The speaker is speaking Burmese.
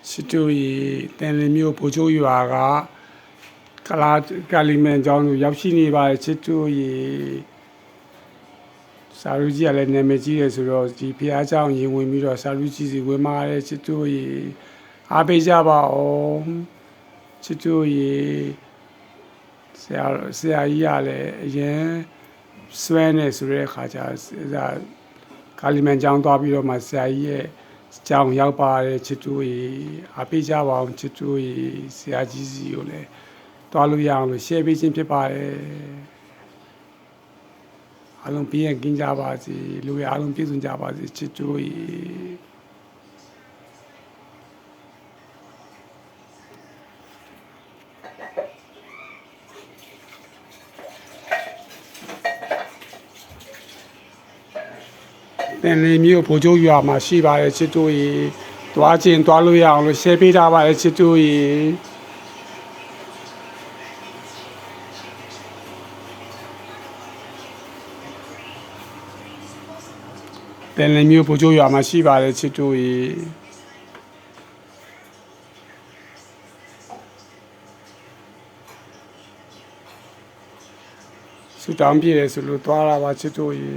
ချစ်တို့ရေတန်လင်းမျိုးဘိုးချိုးရွာကကာလီမန်ကျောင်းကိုရောက်ရှိနေပါတယ်ချစ်တို့ရေစာလူကြီးကလည်းနာမည်ကြီးတယ်ဆိုတော့ဒီဖះเจ้าရင်ဝင်ပြီးတော့စာလူကြီးစီဝင်มาတယ်ချစ်တို့ရေအားပေးကြပါအောင်ချစ်တို့ရေဆရာကြီးကလည်းအရင်ဆွဲနေဆိုတဲ့အခါကျကာလီမန်ကျောင်းသွားပြီးတော့မှဆရာကြီးရဲ့ကျောင်းရောက်ပါတယ်ချစ်တို့ရေအားပေးကြပါအောင်ချစ်တို့ရေဆရာကြီးစီကိုလည်းသွားလို့ရအောင်လို့ share ပေးခြင်းဖြစ်ပါတယ်အားလုံးပြည့်ကင်းကြပါစေလူတွေအားလုံးပြည့်စုံကြပါစေချစ်တို့ရေတန်လင်းမျိုးဘိုးချိုးရွာမှာရှိပါတယ်ချစ်တို့ရေသွားခြင်းသွားလို့ရအောင်လို့ share ပေးထားပါတယ်ချစ်တို့ရေတန်လင်းမျိုးဘိုးချိုးရွာမှာရှိပါတယ်ချစ်တို့ရေဆူတောင်းပြည့်တယ်ဆိုလို့သွားလာပါချစ်တို့ရေ